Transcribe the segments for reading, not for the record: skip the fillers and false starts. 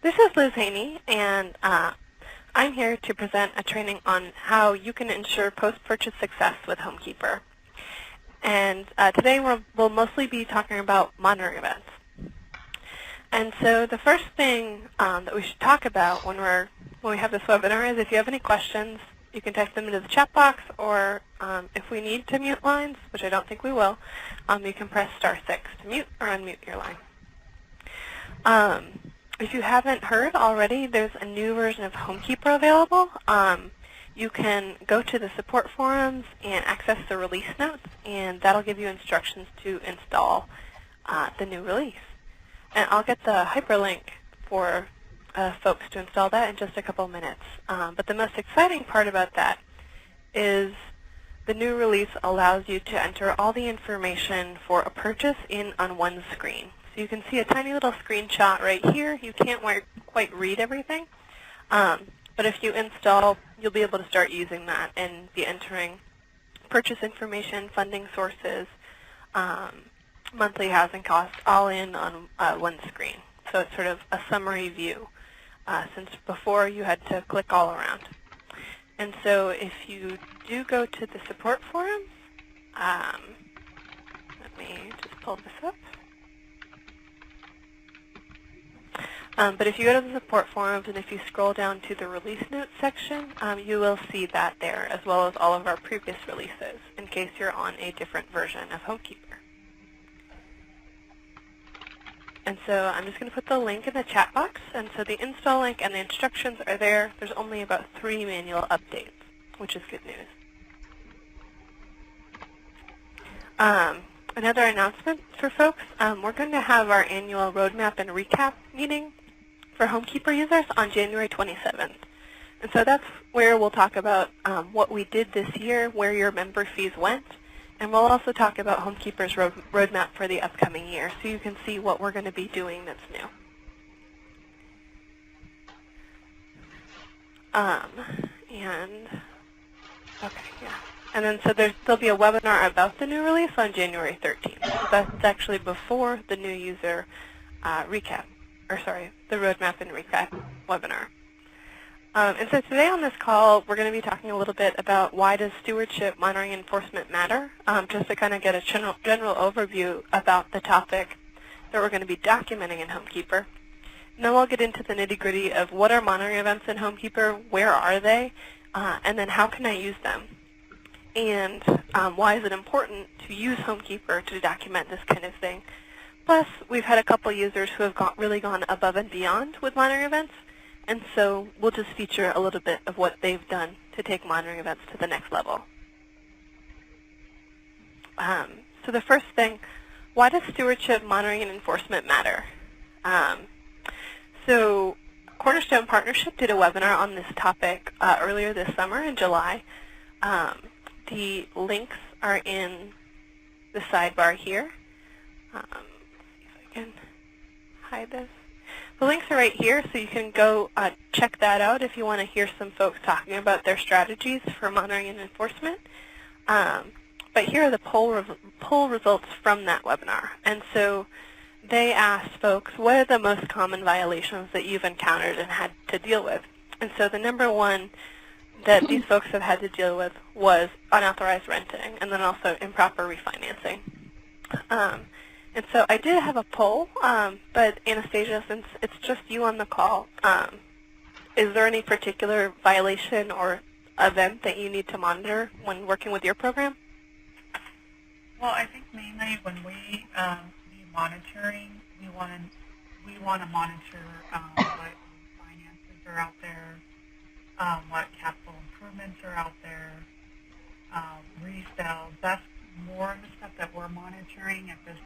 This is Liz Haney, and I'm here to present a training on how you can ensure post-purchase success with HomeKeeper. And today we'll mostly be talking about monitoring events. And so the first thing that we should talk about when we have this webinar is if you have any questions, you can type them into the chat box, or if we need to mute lines, which I don't think we will, you can press *6 to mute or unmute your line. If you haven't heard already, there's a new version of HomeKeeper available. You can go to the support forums and access the release notes, and that'll give you instructions to install the new release. And I'll get the hyperlink for folks to install that in just a couple minutes. But the most exciting part about that is the new release allows you to enter all the information for a purchase on one screen. So you can see a tiny little screenshot right here. You can't quite read everything. But if you install, you'll be able to start using that and be entering purchase information, funding sources, monthly housing costs, all in on one screen. So it's sort of a summary view, since before you had to click all around. And so if you do go to the support forums, let me just pull this up. But if you go to the support forums and if you scroll down to the release notes section, you will see that there, as well as all of our previous releases, in case you're on a different version of HomeKeeper. And so I'm just going to put the link in the chat box. And so the install link and the instructions are there. There's only about 3 manual updates, which is good news. Another announcement for folks, we're going to have our annual roadmap and recap meeting for HomeKeeper users on January 27th. And so that's where we'll talk about what we did this year, where your member fees went, and we'll also talk about HomeKeeper's roadmap for the upcoming year, so you can see what we're going to be doing that's new. And then so there'll be a webinar about the new release on January 13th. So that's actually before the new user the roadmap and recap webinar. And so today on this call, we're going to be talking a little bit about why does stewardship, monitoring, and enforcement matter, just to kind of get a general overview about the topic that we're going to be documenting in HomeKeeper. And then we'll get into the nitty-gritty of what are monitoring events in HomeKeeper, where are they, and then how can I use them, and why is it important to use HomeKeeper to document this kind of thing. Plus, we've had a couple users who have really gone above and beyond with monitoring events, and so we'll just feature a little bit of what they've done to take monitoring events to the next level. So the first thing, why does stewardship, monitoring, and enforcement matter? So Cornerstone Partnership did a webinar on this topic earlier this summer in July. The links are in the sidebar here. Let's see if I can hide this. The links are right here, so you can go check that out if you want to hear some folks talking about their strategies for monitoring and enforcement. But here are the poll results from that webinar. And so they asked folks, what are the most common violations that you've encountered and had to deal with? And so the number one that these folks have had to deal with was unauthorized renting, and then also improper refinancing. And so I did have a poll, but Anastasia, since it's just you on the call, is there any particular violation or event that you need to monitor when working with your program? Well, I think mainly when we do monitoring, we want to monitor what finances are out there, what capital improvements are out there, resales. That's more of the stuff that we're monitoring at this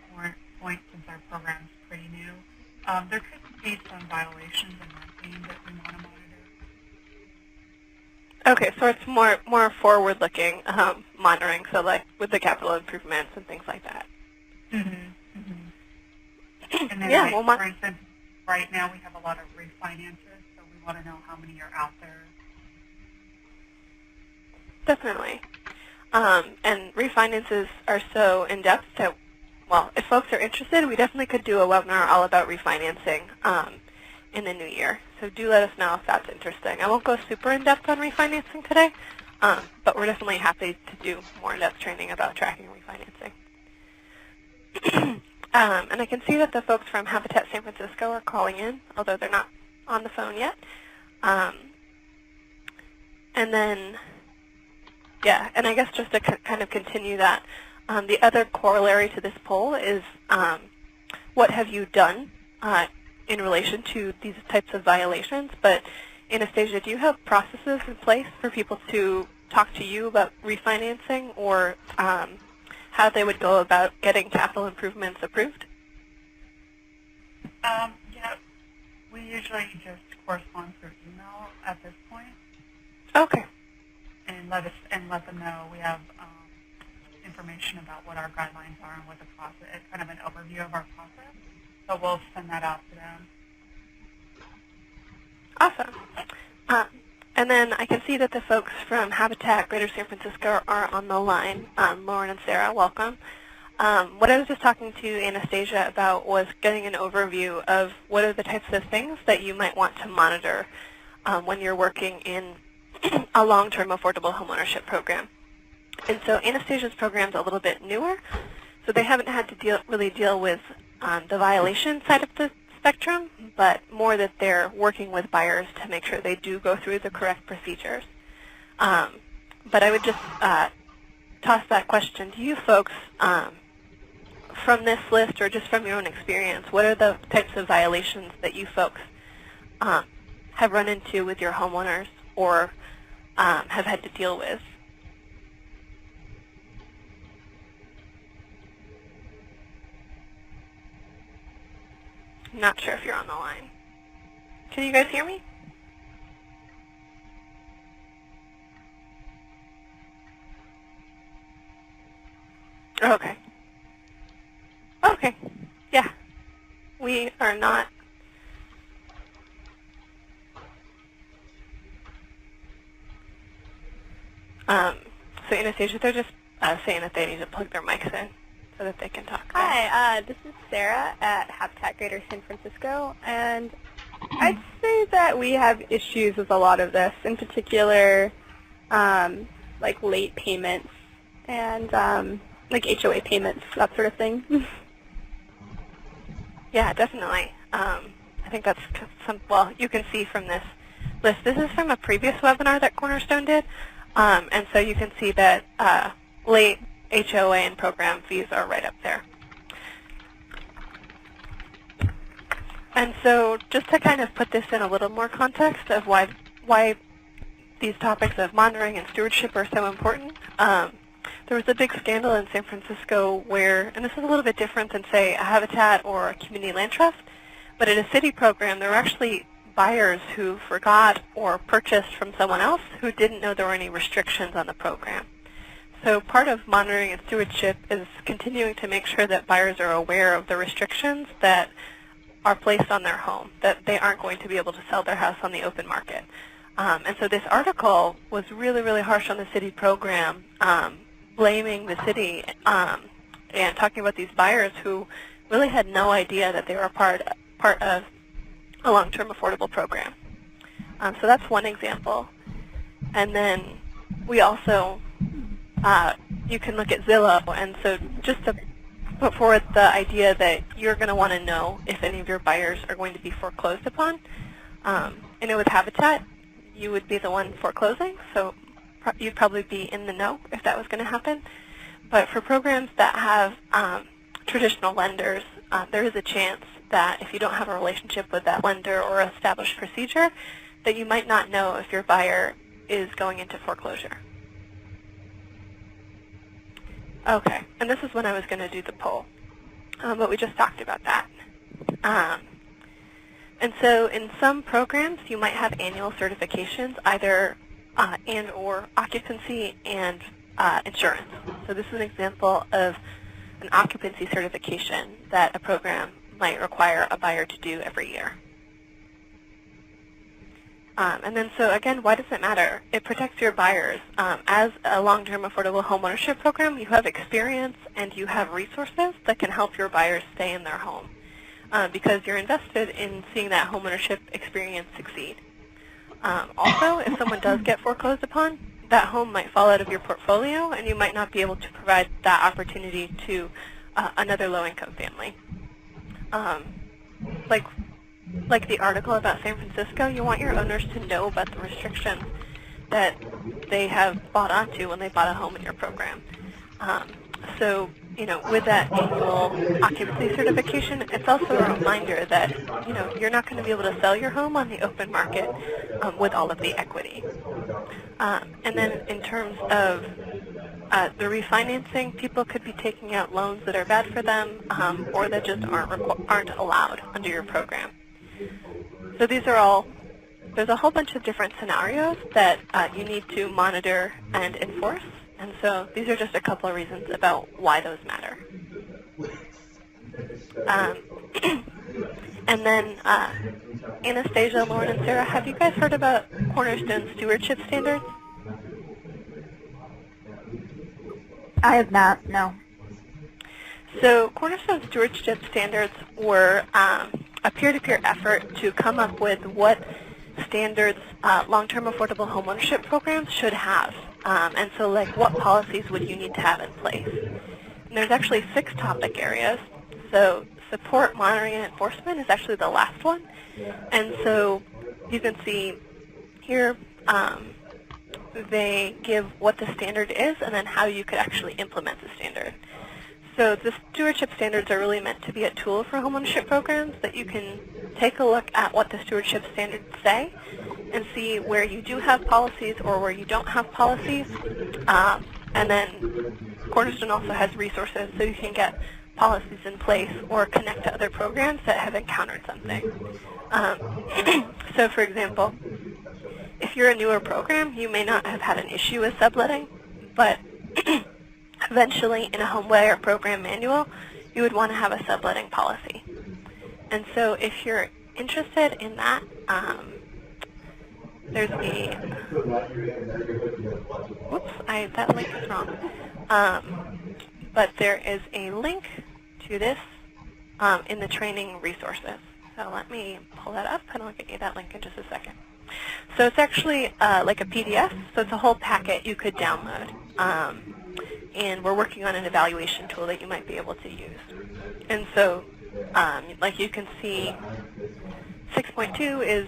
point since our program is pretty new. There could be some violations and renting that we want to monitor. Okay, so it's more forward-looking monitoring, so like with the capital improvements and things like that. Mm-hmm. Mm-hmm. And then, yeah, for instance, right now we have a lot of refinances, so we want to know how many are out there. Definitely. And refinances are so in-depth that, well, if folks are interested, we definitely could do a webinar all about refinancing. in the new year. So do let us know if that's interesting. I won't go super in-depth on refinancing today, but we're definitely happy to do more in-depth training about tracking refinancing. And I can see that the folks from Habitat San Francisco are calling in, although they're not on the phone yet. And then, yeah, and I guess just to kind of continue that, the other corollary to this poll is what have you done in relation to these types of violations? But Anastasia, do you have processes in place for people to talk to you about refinancing, or how they would go about getting capital improvements approved? Yeah, we usually just correspond through email at this point. Okay. And let them know we have information about what our guidelines are and what the process, kind of an overview of our process. So we'll send that out to them. Awesome. And then I can see that the folks from Habitat Greater San Francisco are on the line. Lauren and Sarah, welcome. What I was just talking to Anastasia about was getting an overview of what are the types of things that you might want to monitor when you're working in a long-term affordable homeownership program. And so Anastasia's program is a little bit newer, so they haven't had to really deal with the violation side of the spectrum, but more that they're working with buyers to make sure they do go through the correct procedures. But I would just toss that question to you folks. From this list, or just from your own experience, what are the types of violations that you folks have run into with your homeowners or have had to deal with? I'm not sure if you're on the line. Can you guys hear me? Okay. Okay. Yeah. We are not. So Anastasia, they're just saying that they need to plug their mics in so that they can talk. Hi, this is Sarah at Habitat Greater San Francisco, and I'd say that we have issues with a lot of this, in particular, like late payments and like HOA payments, that sort of thing. Yeah, definitely. I think that's well, you can see from this list. This is from a previous webinar that Cornerstone did, and so you can see that late HOA and program fees are right up there. And so just to kind of put this in a little more context of why these topics of monitoring and stewardship are so important, there was a big scandal in San Francisco where, and this is a little bit different than, say, a Habitat or a community land trust, but at a city program, there were actually buyers who forgot or purchased from someone else who didn't know there were any restrictions on the program. So part of monitoring and stewardship is continuing to make sure that buyers are aware of the restrictions that are placed on their home, that they aren't going to be able to sell their house on the open market. And so this article was really, really harsh on the city program, blaming the city and talking about these buyers who really had no idea that they were part of a long-term affordable program. So that's one example. And then we also, you can look at Zillow, and so just to put forward the idea that you're going to want to know if any of your buyers are going to be foreclosed upon. I know with Habitat, you would be the one foreclosing, so you'd probably be in the know if that was going to happen. But for programs that have traditional lenders, there is a chance that if you don't have a relationship with that lender or established procedure, that you might not know if your buyer is going into foreclosure. Okay, and this is when I was going to do the poll, but we just talked about that. And so in some programs, you might have annual certifications, either and or occupancy and insurance. So this is an example of an occupancy certification that a program might require a buyer to do every year. And then so again, why does it matter? It protects your buyers. As a long-term affordable homeownership program, you have experience and you have resources that can help your buyers stay in their home. because you're invested in seeing that homeownership experience succeed. Also, if someone does get foreclosed upon, that home might fall out of your portfolio, and you might not be able to provide that opportunity to another low-income family. Like the article about San Francisco, you want your owners to know about the restrictions that they have bought onto when they bought a home in your program. So, with that annual occupancy certification, it's also a reminder that, you're not going to be able to sell your home on the open market with all of the equity. And then in terms of the refinancing, people could be taking out loans that are bad for them or that just aren't allowed under your program. So these are all, there's a whole bunch of different scenarios that you need to monitor and enforce. And so these are just a couple of reasons about why those matter. And then Anastasia, Lauren, and Sarah, have you guys heard about Cornerstone stewardship standards? I have not, no. So Cornerstone stewardship standards were a peer-to-peer effort to come up with what standards long-term affordable homeownership programs should have. And so, like, what policies would you need to have in place? And there's actually 6 topic areas. So support, monitoring, and enforcement is actually the last one. And so you can see here they give what the standard is and then how you could actually implement the standard. So the stewardship standards are really meant to be a tool for homeownership programs that you can take a look at what the stewardship standards say and see where you do have policies or where you don't have policies. And then Cornerstone also has resources so you can get policies in place or connect to other programs that have encountered something. So for example, if you're a newer program, you may not have had an issue with subletting, but eventually in a homebuyer program manual, you would want to have a subletting policy. And so if you're interested in that, there's a, whoops, that link is wrong. But there is a link to this in the training resources. So let me pull that up and I'll get you that link in just a second. So it's actually like a PDF, so it's a whole packet you could download. And we're working on an evaluation tool that you might be able to use. And so, like you can see, 6.2 is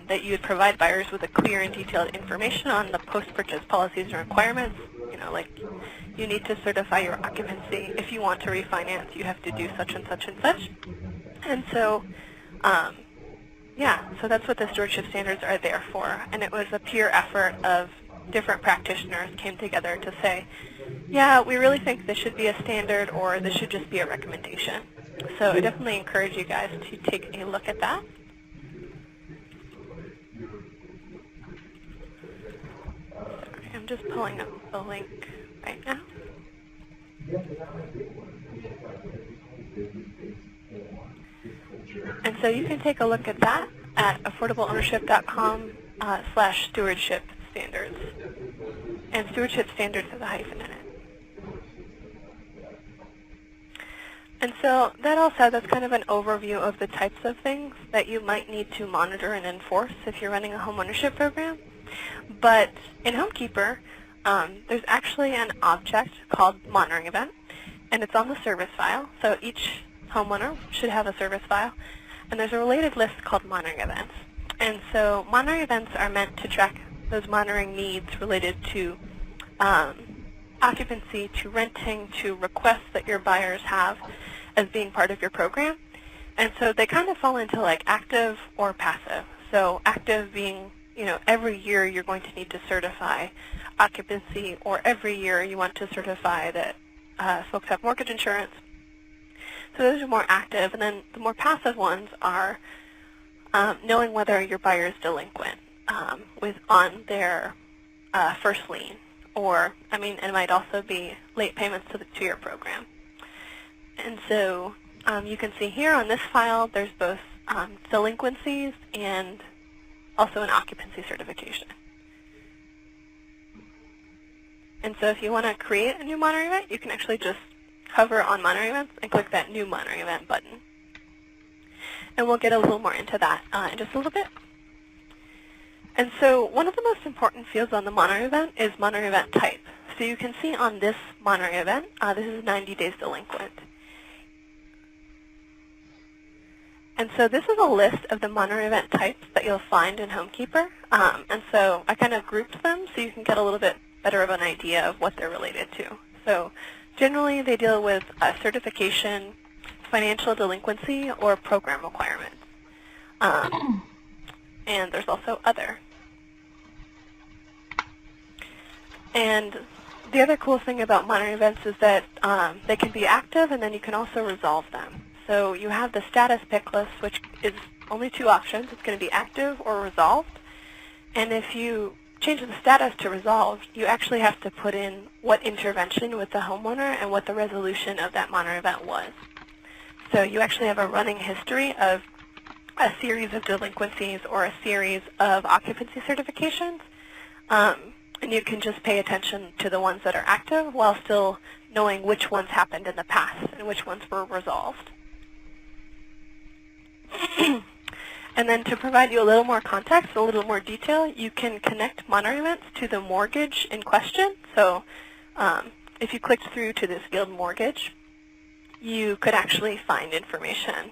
that you would provide buyers with a clear and detailed information on the post-purchase policies and requirements. Like you need to certify your occupancy. If you want to refinance, you have to do such and such and such. And so, yeah, so that's what the stewardship standards are there for. And it was a peer effort of different practitioners came together to say, yeah, we really think this should be a standard or this should just be a recommendation. So I definitely encourage you guys to take a look at that. Sorry, I'm just pulling up the link right now. And so you can take a look at that at affordableownership.com/stewardship standards. And stewardship standards has a hyphen in it. And so that all said, that's kind of an overview of the types of things that you might need to monitor and enforce if you're running a homeownership program. But in Homekeeper, there's actually an object called monitoring event, and it's on the service file. So each homeowner should have a service file. And there's a related list called monitoring events. And so monitoring events are meant to track those monitoring needs related to occupancy, to renting, to requests that your buyers have as being part of your program. And so they kind of fall into like active or passive. So active being, every year you're going to need to certify occupancy, or every year you want to certify that folks have mortgage insurance. So those are more active. And then the more passive ones are knowing whether your buyer is delinquent on their first lien, or, it might also be late payments to your program. And so you can see here on this file, there's both delinquencies and also an occupancy certification. And so if you want to create a new monitoring event, you can actually just hover on monitoring events and click that new monitoring event button. And we'll get a little more into that in just a little bit. And so one of the most important fields on the monitoring event is monitoring event type. So you can see on this monitoring event, this is 90 days delinquent. And so this is a list of the monitoring event types that you'll find in Homekeeper. And so I kind of grouped them so you can get a little bit better of an idea of what they're related to. So generally they deal with certification, financial delinquency, or program requirements. And there's also other. And the other cool thing about monitoring events is that they can be active, and then you can also resolve them. So you have the status pick list, which is only two options. It's going to be active or resolved. And if you change the status to resolved, you actually have to put in what intervention with the homeowner and what the resolution of that monitoring event was. So you actually have a running history of a series of delinquencies or a series of occupancy certifications. And you can just pay attention to the ones that are active while still knowing which ones happened in the past and which ones were resolved. And then to provide you a little more context, a little more detail, you can connect monitoring events to the mortgage in question. So if you clicked through to this field mortgage, you could actually find information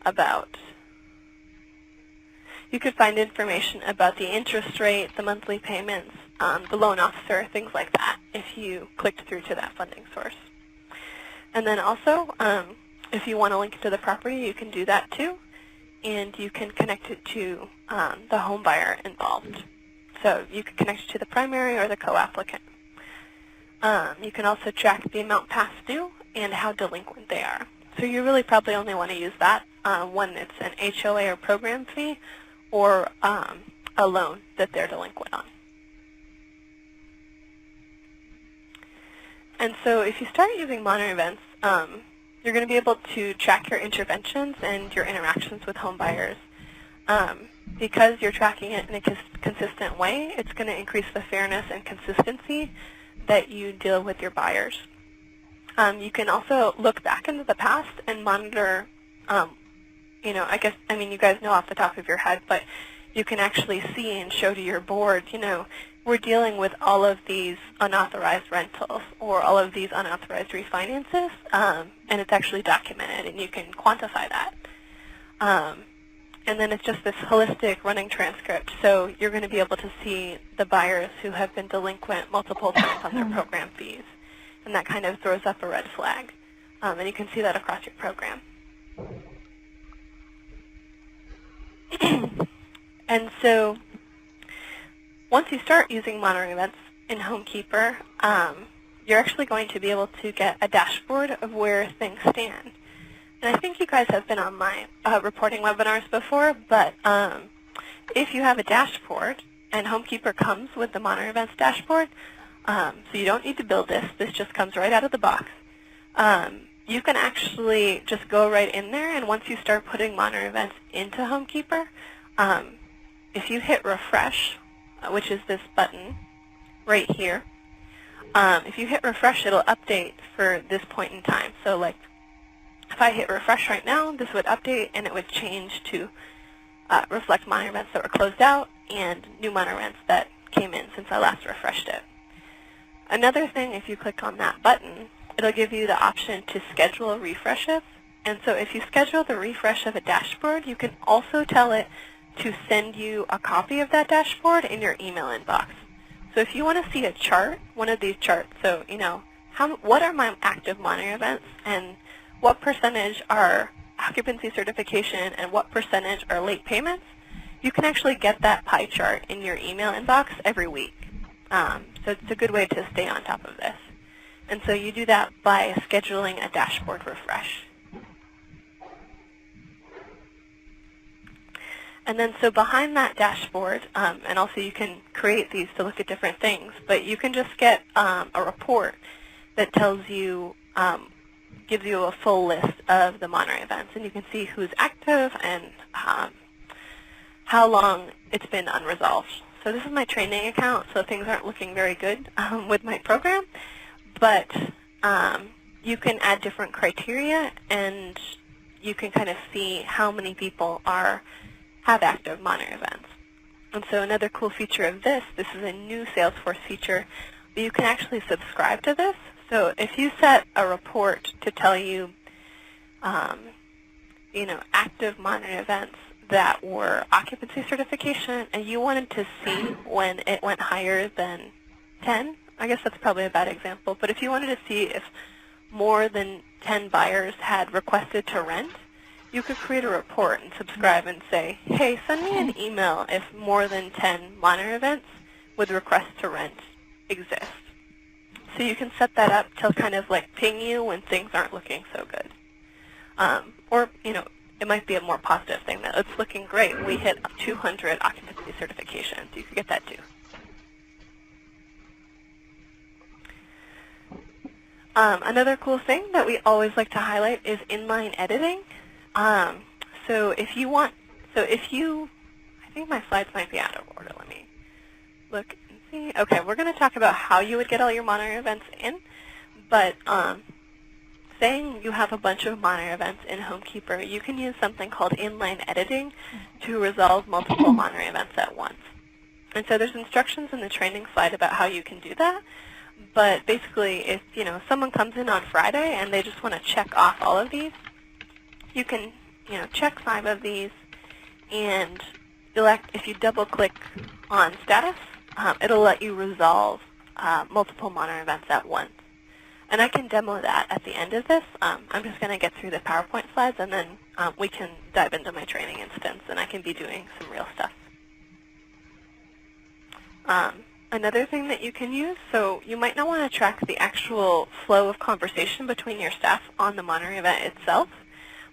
about the interest rate, the monthly payments, the loan officer, things like that, if you clicked through to that funding source. And then also, if you want to link to the property, you can do that too, and you can connect it to the home buyer involved. So you can connect it to the primary or the co-applicant. You can also track the amount past due and how delinquent they are. So you really probably only want to use that when it's an HOA or program fee or a loan that they're delinquent on. And so if you start using monitoring events, you're going to be able to track your interventions and your interactions with home buyers. Because you're tracking it in a consistent way, it's going to increase the fairness and consistency that you deal with your buyers. You can also look back into the past and monitor, you guys know off the top of your head, but you can actually see and show to your board, we're dealing with all of these unauthorized rentals or all of these unauthorized refinances, and it's actually documented, and you can quantify that. And then it's just this holistic running transcript, so you're going to be able to see the buyers who have been delinquent multiple times on their program fees, and that kind of throws up a red flag. And you can see that across your program. And so once you start using monitoring events in Homekeeper, you're actually going to be able to get a dashboard of where things stand. And I think you guys have been on my reporting webinars before, but if you have a dashboard, and Homekeeper comes with the monitoring events dashboard, so you don't need to build this. This just comes right out of the box. You can actually just go right in there, and once you start putting monitoring events into Homekeeper, if you hit refresh, which is this button right here, if you hit refresh, it'll update for this point in time. So like if I hit refresh right now, this would update, and it would change to reflect monitoring events that were closed out and new monitoring events that came in since I last refreshed it. Another thing, if you click on that button, it'll give you the option to schedule refreshes. And so if you schedule the refresh of a dashboard, you can also tell it to send you a copy of that dashboard in your email inbox. So if you want to see a chart, one of these charts, so what are my active monitoring events, and what percentage are occupancy certification, and what percentage are late payments, you can actually get that pie chart in your email inbox every week. So it's a good way to stay on top of this. And so you do that by scheduling a dashboard refresh. And then so behind that dashboard, and also you can create these to look at different things, but you can just get a report that tells you, gives you a full list of the monitoring events, and you can see who's active and how long it's been unresolved. So this is my training account, so things aren't looking very good with my program, but you can add different criteria, and you can kind of see how many people have active monitor events. And so another cool feature of this is a new Salesforce feature, but you can actually subscribe to this. So if you set a report to tell you, active monitor events that were occupancy certification, and you wanted to see when it went higher than 10, I guess that's probably a bad example, but if you wanted to see if more than 10 buyers had requested to rent, you could create a report and subscribe and say, hey, send me an email if more than 10 monitor events with requests to rent exist. So you can set that up to kind of like ping you when things aren't looking so good. Or, it might be a more positive thing that it's looking great. We hit 200 occupancy certifications. You could get that too. Another cool thing that we always like to highlight is inline editing. So if you, I think my slides might be out of order. Let me look and see. Okay, we're going to talk about how you would get all your monitor events in, but saying you have a bunch of monitor events in HomeKeeper, you can use something called inline editing to resolve multiple monitor events at once. And so there's instructions in the training slide about how you can do that. But basically, if someone comes in on Friday and they just want to check off all of these, you can check 5 of these, and if you double-click on status, it'll let you resolve multiple monitor events at once. And I can demo that at the end of this. I'm just going to get through the PowerPoint slides, and then we can dive into my training instance, and I can be doing some real stuff. Another thing that you can use, so you might not want to track the actual flow of conversation between your staff on the monitor event itself,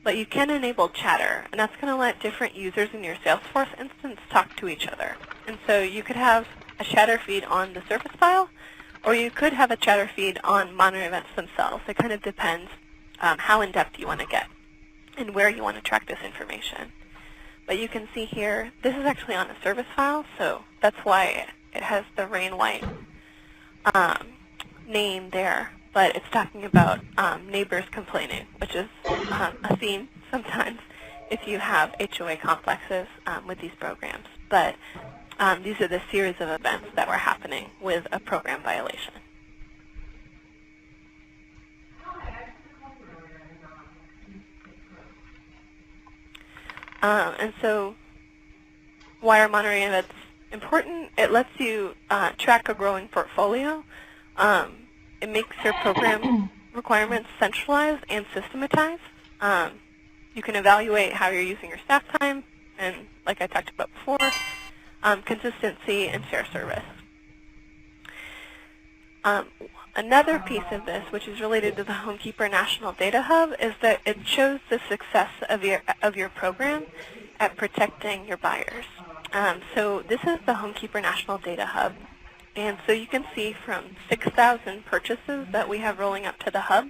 but you can enable chatter, and that's going to let different users in your Salesforce instance talk to each other. And so you could have a chatter feed on the service file, or you could have a chatter feed on monitor events themselves. It kind of depends how in-depth you want to get and where you want to track this information. But you can see here, this is actually on a service file, so that's why it has the Rain White name there. But it's talking about neighbors complaining, which is a theme sometimes if you have HOA complexes with these programs. But these are the series of events that were happening with a program violation. And so why are monitoring events important? It lets you track a growing portfolio. It makes your program requirements centralized and systematized. You can evaluate how you're using your staff time, and like I talked about before, consistency and fair service. Another piece of this, which is related to the HomeKeeper National Data Hub, is that it shows the success of your program at protecting your buyers. So this is the HomeKeeper National Data Hub. And so you can see from 6,000 purchases that we have rolling up to the hub,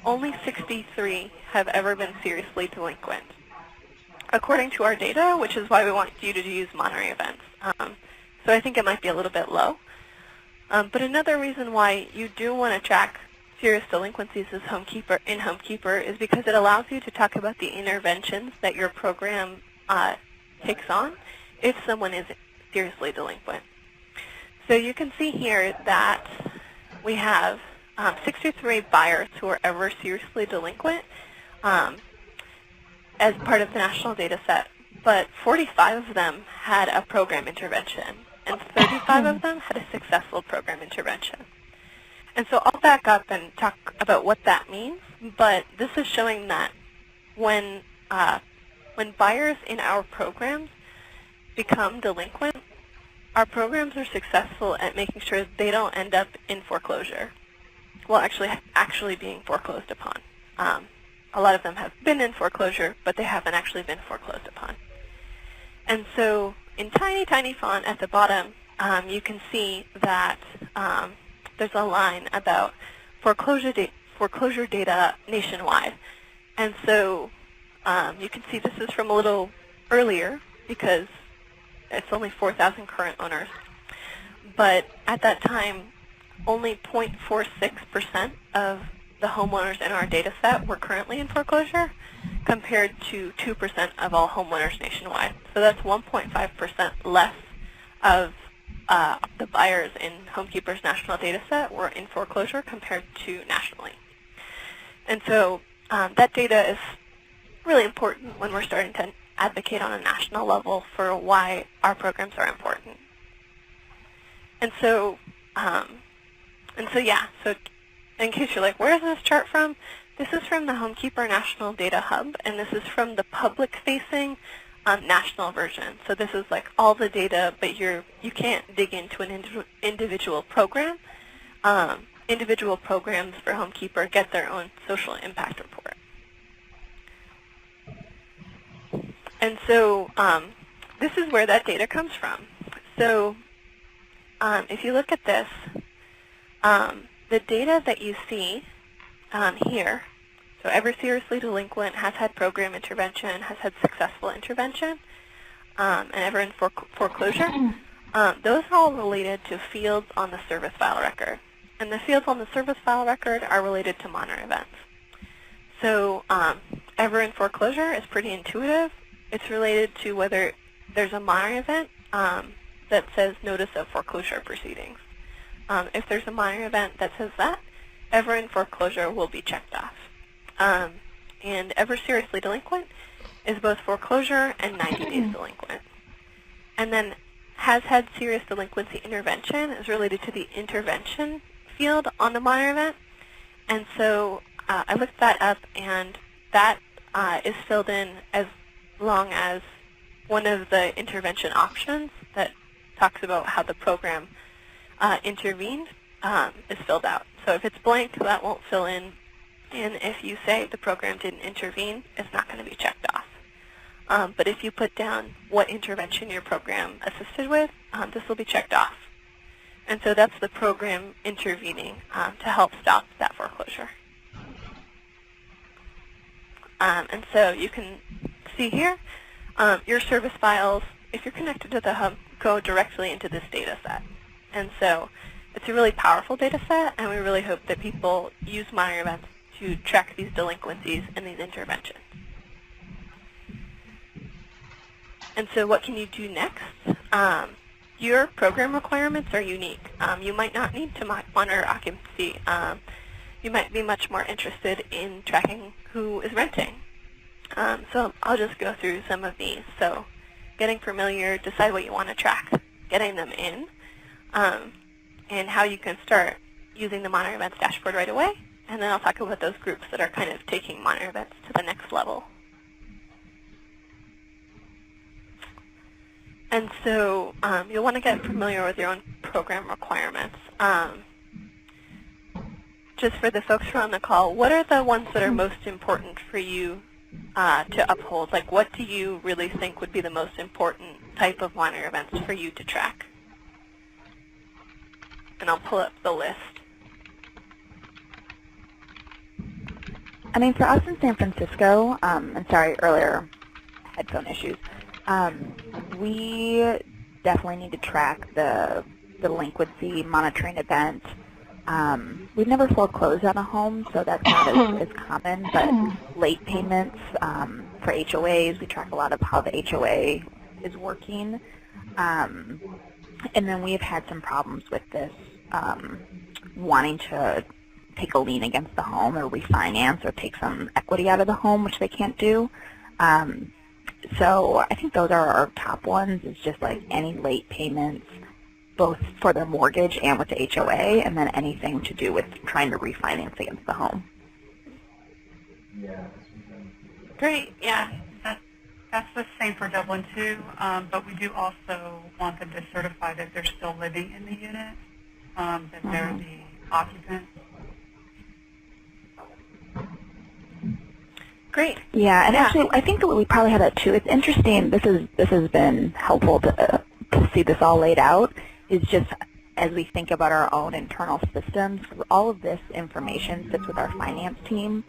only 63 have ever been seriously delinquent, according to our data, which is why we want you to use monitoring events. So I think it might be a little bit low. But another reason why you do want to track serious delinquencies in HomeKeeper is because it allows you to talk about the interventions that your program takes on if someone is seriously delinquent. So you can see here that we have 63 buyers who are ever seriously delinquent as part of the national data set, but 45 of them had a program intervention, and 35 of them had a successful program intervention. And so I'll back up and talk about what that means, but this is showing that when buyers in our programs become delinquent, our programs are successful at making sure they don't end up in foreclosure. Well, actually being foreclosed upon. A lot of them have been in foreclosure, but they haven't actually been foreclosed upon. And so in tiny, tiny font at the bottom, you can see that there's a line about foreclosure data nationwide. And so you can see this is from a little earlier because it's only 4,000 current owners. But at that time, only 0.46% of the homeowners in our data set were currently in foreclosure, compared to 2% of all homeowners nationwide. So that's 1.5% less of the buyers in HomeKeeper's national data set were in foreclosure compared to nationally. And so that data is really important when we're starting to advocate on a national level for why our programs are important. And so, yeah, so in case you're like, where is this chart from? This is from the HomeKeeper National Data Hub, and this is from the public-facing national version. So this is like all the data, but you can't dig into an individual program. Individual programs for HomeKeeper get their own social impact report. And so this is where that data comes from. So if you look at this, the data that you see here, so ever seriously delinquent, has had program intervention, has had successful intervention, and ever in foreclosure, those are all related to fields on the service file record. And the fields on the service file record are related to monitor events. So ever in foreclosure is pretty intuitive. It's related to whether there's a monitor event that says notice of foreclosure proceedings. If there's a monitor event that says that, ever in foreclosure will be checked off. And ever seriously delinquent is both foreclosure and 90 days delinquent. And then has had serious delinquency intervention is related to the intervention field on the monitor event. And so I looked that up, and that is filled in as long as one of the intervention options that talks about how the program intervened is filled out. So if it's blank, that won't fill in. And if you say the program didn't intervene, it's not going to be checked off. But if you put down what intervention your program assisted with, this will be checked off. And so that's the program intervening to help stop that foreclosure. And so you can see here, your service files, if you're connected to the hub, go directly into this data set. And so it's a really powerful data set, and we really hope that people use monitor events to track these delinquencies and these interventions. And so what can you do next? Your program requirements are unique. You might not need to monitor occupancy. You might be much more interested in tracking who is renting. So I'll just go through some of these. So getting familiar, decide what you want to track, getting them in, and how you can start using the monitor events dashboard right away. And then I'll talk about those groups that are kind of taking monitor events to the next level. And so you'll want to get familiar with your own program requirements. Just for the folks who are on the call, what are the ones that are most important for you to uphold? Like, what do you really think would be the most important type of monitor events for you to track? And I'll pull up the list. I mean, for us in San Francisco, and sorry, earlier, headphone issues, we definitely need to track the delinquency monitoring event. We've never foreclosed on a home, so that's not as common, but late payments for HOAs, we track a lot of how the HOA is working. And then we've had some problems with this, wanting to take a lien against the home or refinance or take some equity out of the home, which they can't do. So I think those are our top ones. It's just like any late payments, both for the mortgage and with the HOA, and then anything to do with trying to refinance against the home. Great, yeah. That's the same for Dublin too, but we do also want them to certify that they're still living in the unit, that they're the occupant. Great. Yeah, and actually, I think that we probably have that too. It's interesting. This has been helpful to see this all laid out. Is just as we think about our own internal systems, all of this information sits with our finance team,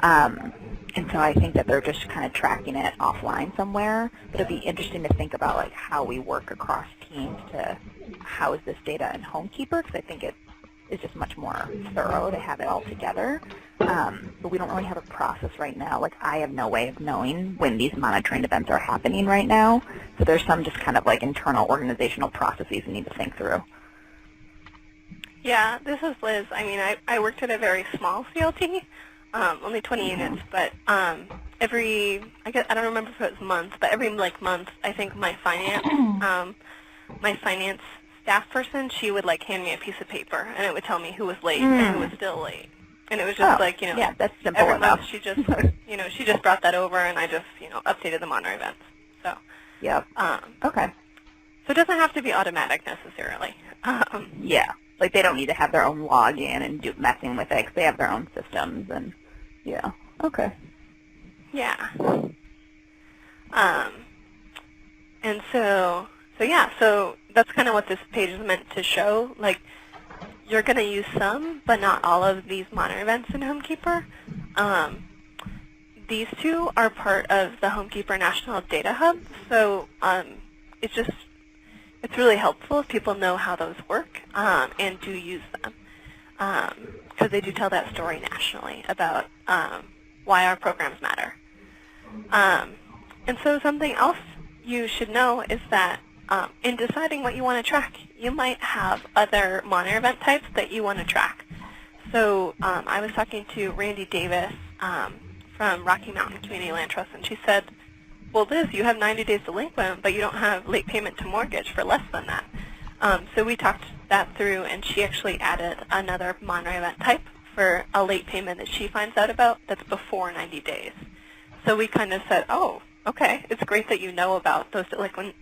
and so I think that they're just kind of tracking it offline somewhere. But it'd be interesting to think about like how we work across teams to house this data in HomeKeeper, because I think it is just much more thorough to have it all together. But we don't really have a process right now. Like, I have no way of knowing when these monitoring events are happening right now. So there's some just kind of like internal organizational processes we need to think through. Yeah, this is Liz. I mean, I worked at a very small CLT, only 20 units, but I don't remember if it was month, but every month, I think my finance staff person, she would hand me a piece of paper, and it would tell me who was late and who was still late. And it was just yeah, that's simple every enough. month she just, she just brought that over, and I just, updated them on our events. So, Yep. Okay. So it doesn't have to be automatic necessarily. Yeah. Like, they don't need to have their own login and messing with it 'cause they have their own systems and, yeah. Okay. Yeah. And so that's kind of what this page is meant to show. Like, you're going to use some, but not all of these monitor events in HomeKeeper. These two are part of the HomeKeeper National Data Hub, so it's really helpful if people know how those work and do use them, because they do tell that story nationally about why our programs matter. And so something else you should know is that in deciding what you want to track, you might have other monitor event types that you want to track. So I was talking to Randy Davis from Rocky Mountain Community Land Trust, and she said, well, Liz, you have 90 days delinquent, but you don't have late payment to mortgage for less than that. So we talked that through, and she actually added another monitor event type for a late payment that she finds out about that's before 90 days. So we kind of said, oh, okay, it's great that you know about those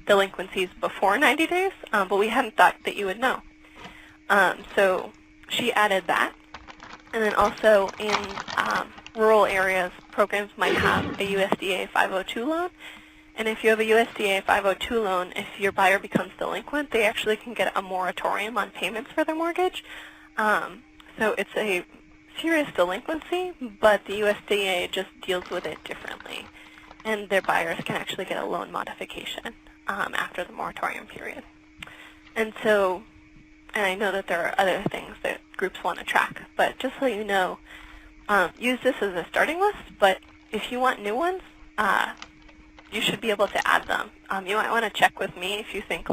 delinquencies before 90 days, but we hadn't thought that you would know. So she added that. And then also in rural areas, programs might have a USDA 502 loan. And if you have a USDA 502 loan, if your buyer becomes delinquent, they actually can get a moratorium on payments for their mortgage. So it's a serious delinquency, but the USDA just deals with it differently. And their buyers can actually get a loan modification after the moratorium period. And I know that there are other things that groups want to track, but just so you know, use this as a starting list, but if you want new ones, you should be able to add them. You might want to check with me if you think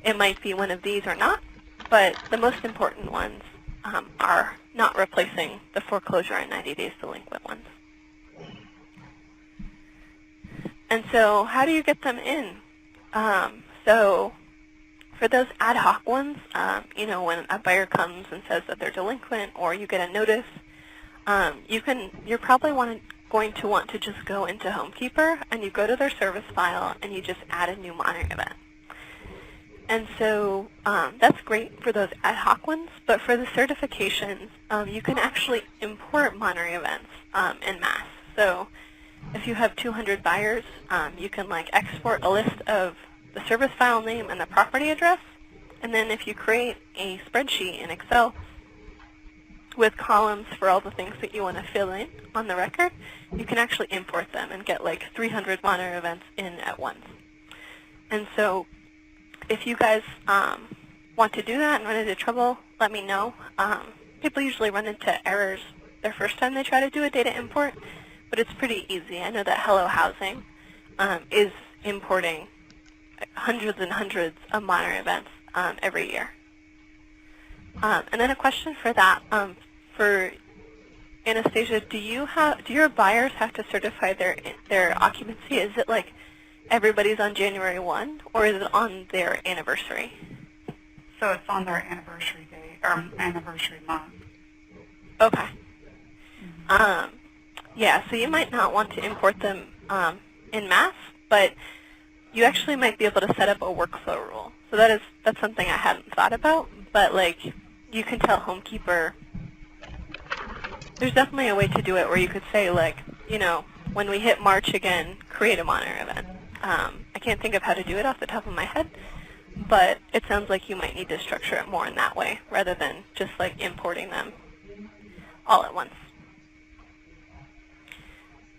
it might be one of these or not, but the most important ones are not replacing the foreclosure and 90 days delinquent ones. And so how do you get them in? So for those ad hoc ones, when a buyer comes and says that they're delinquent or you get a notice, you're probably going to want to just go into HomeKeeper and you go to their service file and you just add a new monitoring event. And so that's great for those ad hoc ones, but for the certifications, you can actually import monitoring events en masse. So if you have 200 buyers, you can export a list of the service file name and the property address, and then if you create a spreadsheet in Excel with columns for all the things that you want to fill in on the record, you can actually import them and get 300 monitor events in at once. And so if you guys want to do that and run into trouble, let me know. People usually run into errors their first time they try to do a data import, but it's pretty easy. I know that Hello Housing is importing hundreds and hundreds of monitor events every year. And then a question for that, for Anastasia, do your buyers have to certify their occupancy? Is it everybody's on January 1, or is it on their anniversary? So it's on their anniversary day, or anniversary month. Okay. Yeah, so you might not want to import them en masse, but you actually might be able to set up a workflow rule. So that's something I hadn't thought about, but you can tell HomeKeeper, there's definitely a way to do it where you could say when we hit March again, create a monitor event. I can't think of how to do it off the top of my head, but it sounds like you might need to structure it more in that way rather than just importing them all at once.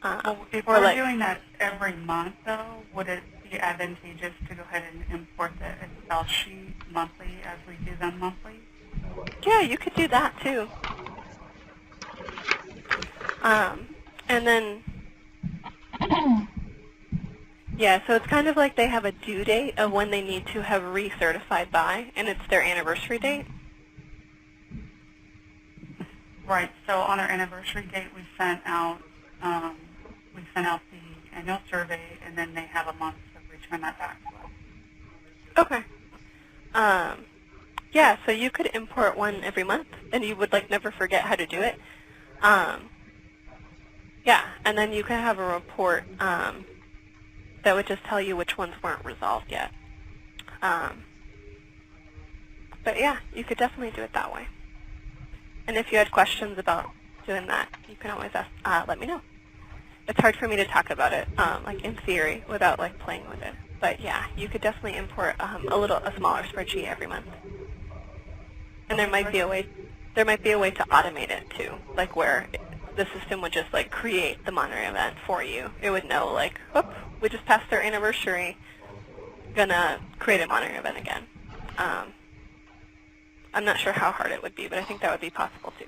Well, if we're doing that every month, though, would it be advantageous to go ahead and import the Excel sheet monthly as we do them monthly? Yeah, you could do that too. And then, yeah, so it's kind of like they have a due date of when they need to have recertified by, and it's their anniversary date. Right. So on our anniversary date, we sent out the annual survey, and then they have a month to return that back to us. Okay. Yeah, so you could import one every month, and you would like never forget how to do it. Yeah, and then you could have a report that would just tell you which ones weren't resolved yet. But yeah, you could definitely do it that way. And if you had questions about doing that, you can always ask, let me know. It's hard for me to talk about it, like in theory, without like playing with it. But yeah, you could definitely import a smaller spreadsheet every month. And there might be a way to automate it too, like where the system would just like create the monitoring event for you. It would know like, whoop, we just passed their anniversary, gonna create a monitoring event again. I'm not sure how hard it would be, but I think that would be possible too.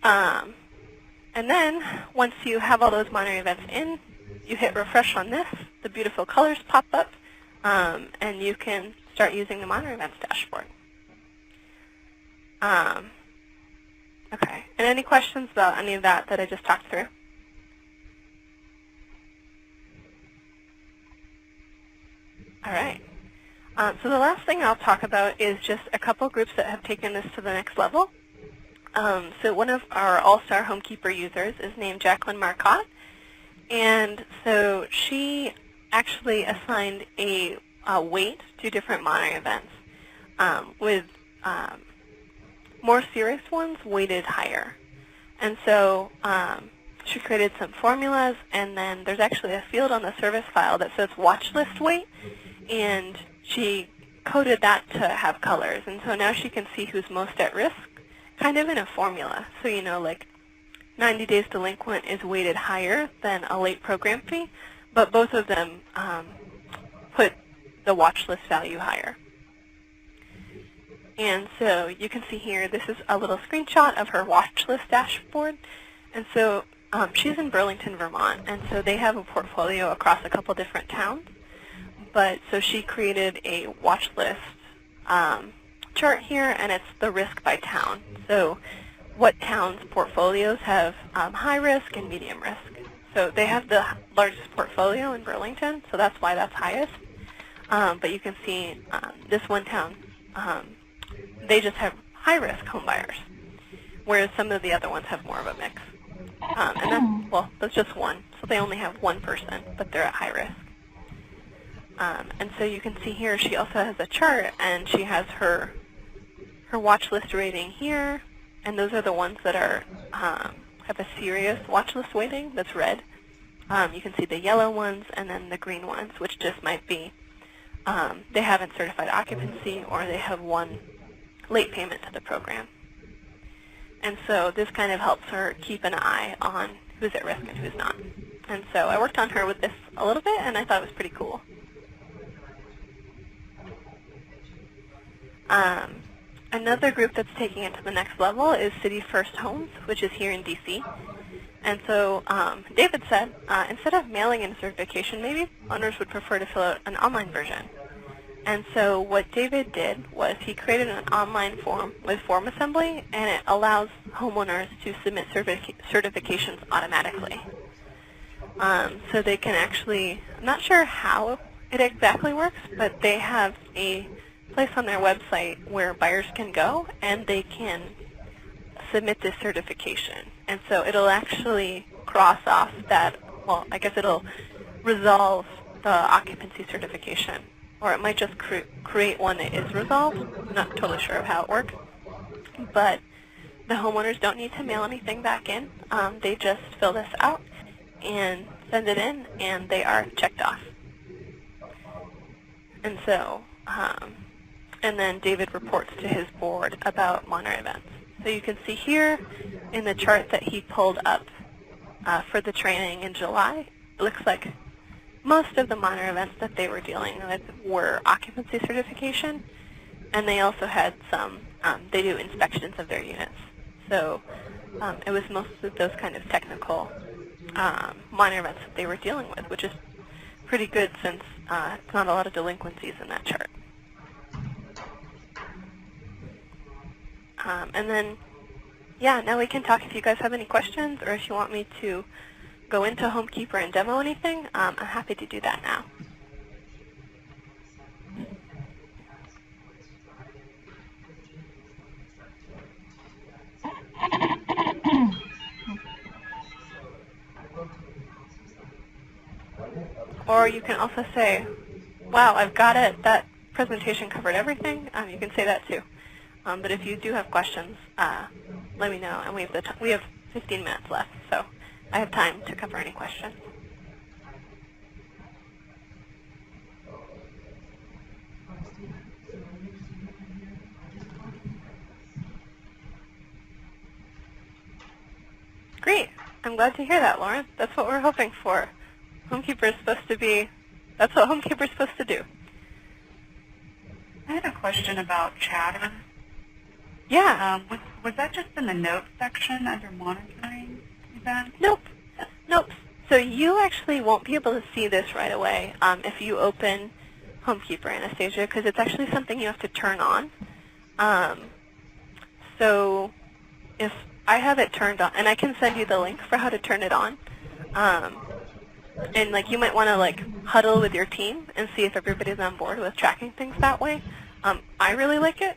And then once you have all those monitoring events in, you hit refresh on this, the beautiful colors pop up, and you can start using the monitoring events dashboard. Okay, and any questions about any of that I just talked through? All right. So the last thing I'll talk about is just a couple groups that have taken this to the next level. So one of our All-Star Homekeeper users is named Jacqueline Marcotte, and so she actually assigned a weight to different monitoring events, with more serious ones weighted higher. And so she created some formulas, and then there's actually a field on the service file that says watch list weight, and she coded that to have colors. And so now she can see who's most at risk, kind of in a formula. So, you know, like 90 days delinquent is weighted higher than a late program fee, but both of them put the watch list value higher. And so you can see here, this is a little screenshot of her watch list dashboard. And so she's in Burlington, Vermont, and so they have a portfolio across a couple different towns. But so she created a watch list chart here, and it's the risk by town. So what towns' portfolios have high risk and medium risk. So they have the largest portfolio in Burlington, so that's why that's highest. But you can see this one town, they just have high-risk homebuyers, whereas some of the other ones have more of a mix. And that's, well, that's just one. So they only have one person, but they're at high risk. And so you can see here she also has a chart, and she has her watch list rating here, and those are the ones that are have a serious watch list weighting that's red. You can see the yellow ones and then the green ones, which just might be they haven't certified occupancy or they have one late payment to the program. And so this kind of helps her keep an eye on who's at risk and who's not. And so I worked on her with this a little bit, and I thought it was pretty cool. Another group that's taking it to the next level is City First Homes, which is here in DC. And so David said, instead of mailing in certification, maybe owners would prefer to fill out an online version. And so what David did was he created an online form with form assembly, and it allows homeowners to submit certifications automatically. So they can actually, I'm not sure how it exactly works, but they have a place on their website where buyers can go and they can submit this certification. And so it'll actually cross off that, well, I guess it'll resolve the occupancy certification. Or it might just create one that is resolved. I'm not totally sure of how it works. But the homeowners don't need to mail anything back in. They just fill this out and send it in, and they are checked off. And so, and then David reports to his board about monitor events. So you can see here in the chart that he pulled up for the training in July, it looks like most of the monitor events that they were dealing with were occupancy certification, and they also had some, they do inspections of their units. So it was most of those kind of technical minor events that they were dealing with, which is pretty good since it's not a lot of delinquencies in that chart. And then, yeah, now we can talk if you guys have any questions or if you want me to go into HomeKeeper and demo anything. I'm happy to do that now. Or you can also say, wow, I've got it. That presentation covered everything. You can say that too. But if you do have questions, let me know. And we have 15 minutes left, so I have time to cover any questions. Great. I'm glad to hear that, Lauren. That's what we're hoping for. HomeKeeper is supposed to be, that's what HomeKeeper is supposed to do. I had a question about chatter. Yeah. Was that just in the notes section under monitoring events? Nope. Nope. So you actually won't be able to see this right away if you open HomeKeeper, Anastasia, because it's actually something you have to turn on. So if I have it turned on, and I can send you the link for how to turn it on. And like you might want to like huddle with your team and see if everybody's on board with tracking things that way. I really like it.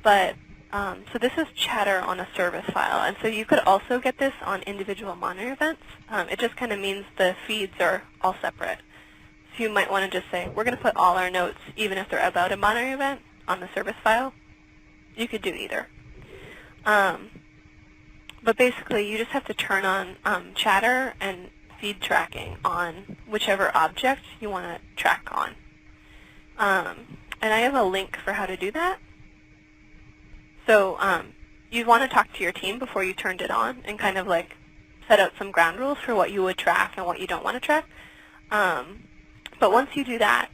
But so this is chatter on a service file, and so you could also get this on individual monitor events. It just kind of means the feeds are all separate. So you might want to just say, we're going to put all our notes, even if they're about a monitor event, on the service file. You could do either. But basically, you just have to turn on chatter and feed tracking on whichever object you want to track on. And I have a link for how to do that. So you'd want to talk to your team before you turned it on and kind of like set out some ground rules for what you would track and what you don't want to track. But once you do that,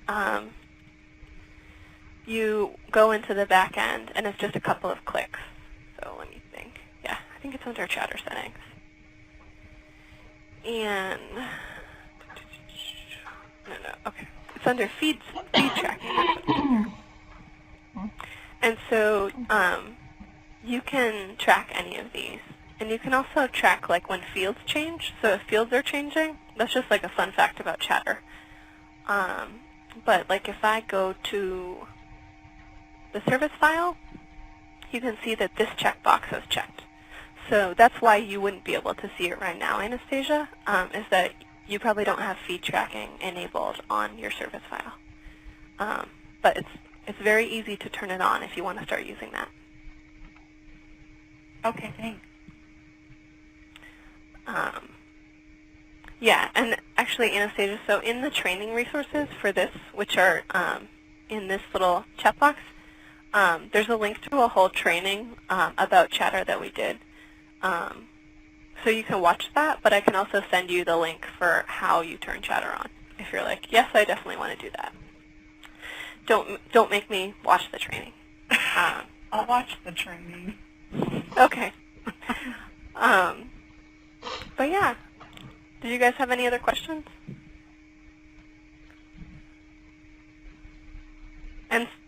you go into the back end, and it's just a couple of clicks. So let me think. Yeah, I think it's under chatter settings. And, no, okay. It's under feed tracking. And so you can track any of these. And you can also track like when fields change. So if fields are changing, that's just like a fun fact about chatter. But like if I go to the service file, you can see that this checkbox is checked. So that's why you wouldn't be able to see it right now, Anastasia, is that you probably don't have feed tracking enabled on your service file. But it's very easy to turn it on if you want to start using that. Okay, thanks. Yeah, and actually, Anastasia, so in the training resources for this, which are in this little chat box, there's a link to a whole training about chatter that we did. So you can watch that, but I can also send you the link for how you turn chatter on. If you're like, yes, I definitely want to do that. Don't make me watch the training. I'll watch the training. Okay. But yeah, did you guys have any other questions?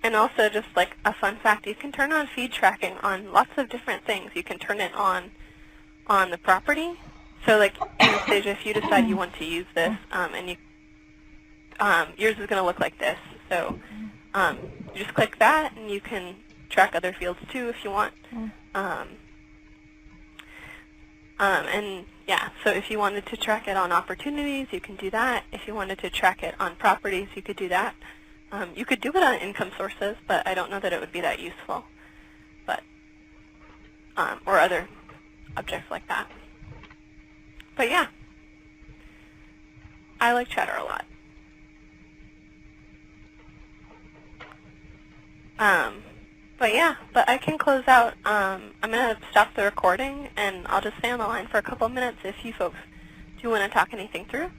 And also just like a fun fact, you can turn on feed tracking on lots of different things. You can turn it on the property. So like Anastasia, if you decide you want to use this, and you yours is going to look like this. So you just click that, and you can track other fields too if you want. And yeah, so if you wanted to track it on opportunities, you can do that. If you wanted to track it on properties, you could do that. You could do it on income sources, but I don't know that it would be that useful. But or other objects like that. But yeah, I like chatter a lot. But yeah, but I can close out. I'm going to stop the recording, and I'll just stay on the line for a couple of minutes if you folks do want to talk anything through.